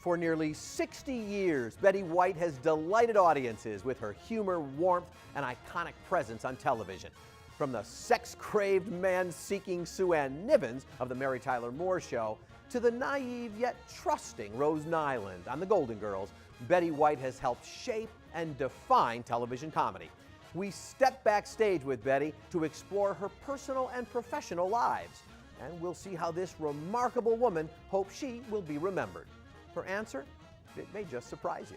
For nearly 60 years, Betty White has delighted audiences with her humor, warmth, and iconic presence on television. From the sex-craved man-seeking Sue Ann Nivens of The Mary Tyler Moore Show to the naive yet trusting Rose Nyland on The Golden Girls, Betty White has helped shape and define television comedy. We step backstage with Betty to explore her personal and professional lives, and we'll see how this remarkable woman hopes she will be remembered. Her answer? It may just surprise you.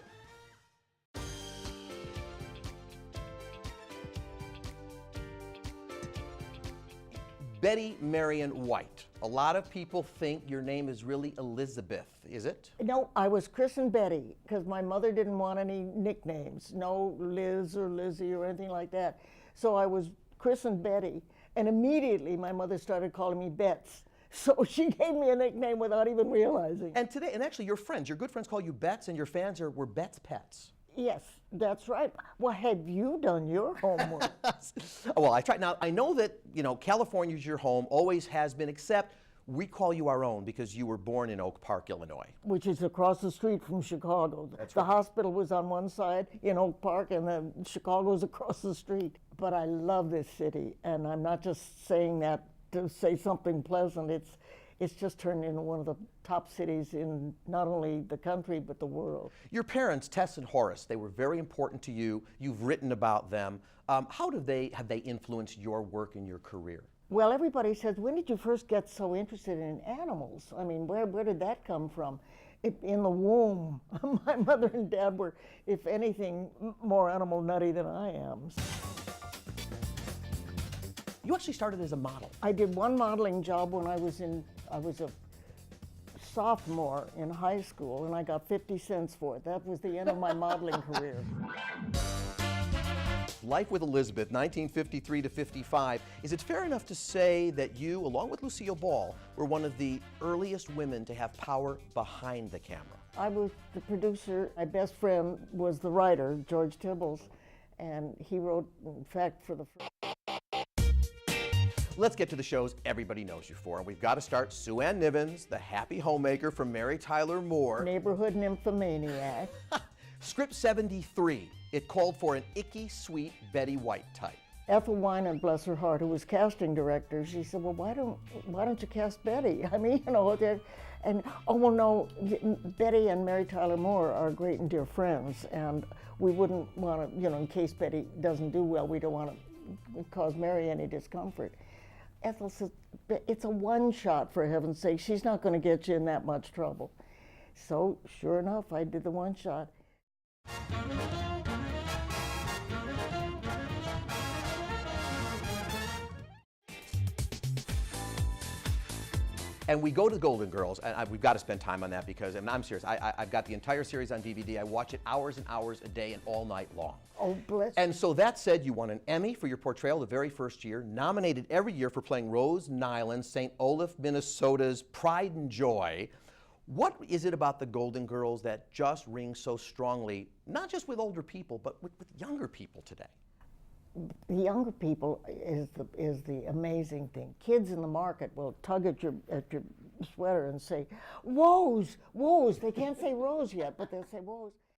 Betty Marion White. A lot of people think your name is really Elizabeth, is it? No, I was christened Betty because my mother didn't want any nicknames, no Liz or Lizzie or anything like that. So I was christened Betty, and immediately my mother started calling me Bets. So she gave me a nickname without even realizing. And today, and actually your friends, your good friends call you Bets, and your fans were Bet's pets. Yes, that's right. Well, have you done your homework? Well, I tried. Now, I know that, California's your home, always has been, except we call you our own because you were born in Oak Park, Illinois. Which is across the street from Chicago. That's the right. hospital was on one side in Oak Park, and then Chicago's across the street. But I love this city, and I'm not just saying that to say something pleasant. It's just turned into one of the top cities in not only the country but the world. Your parents, Tess and Horace, they were very important to you. You've written about them. How have they influenced your work and your career? Well, everybody says, when did you first get so interested in animals? I mean, where did that come from? In the womb. My mother and dad were, if anything, more animal nutty than I am. You actually started as a model. I did one modeling job when I was a sophomore in high school, and I got 50 cents for it. That was the end of my modeling career. Life with Elizabeth, 1953 to 55. Is it fair enough to say that you, along with Lucille Ball, were one of the earliest women to have power behind the camera? I was the producer. My best friend was the writer, George Tibbles, and he wrote, in fact, for the first. Let's get to the shows everybody knows you for. And we've got to start Sue Ann Nivens, the happy homemaker from Mary Tyler Moore. Neighborhood nymphomaniac. Script 73. It called for an icky, sweet Betty White type. Ethel Wynand, bless her heart, who was casting director, she said, well, why don't you cast Betty? I mean, and oh, well, no, Betty and Mary Tyler Moore are great and dear friends, and we wouldn't want to, in case Betty doesn't do well, we don't want to cause Mary any discomfort. Ethel says, it's a one shot, for heaven's sake. She's not going to get you in that much trouble. So, sure enough, I did the one shot. And we go to the Golden Girls, and we've got to spend time on that because, and I'm serious, I've got the entire series on DVD. I watch it hours and hours a day and all night long. Oh, bless. And so that said, you won an Emmy for your portrayal the very first year, nominated every year for playing Rose Nyland, St. Olaf, Minnesota's Pride and Joy. What is it about the Golden Girls that just rings so strongly, not just with older people, but with younger people today? The younger people is the amazing thing. Kids in the market will tug at your sweater and say, "Woes, woes." They can't say rose yet, but they'll say woes.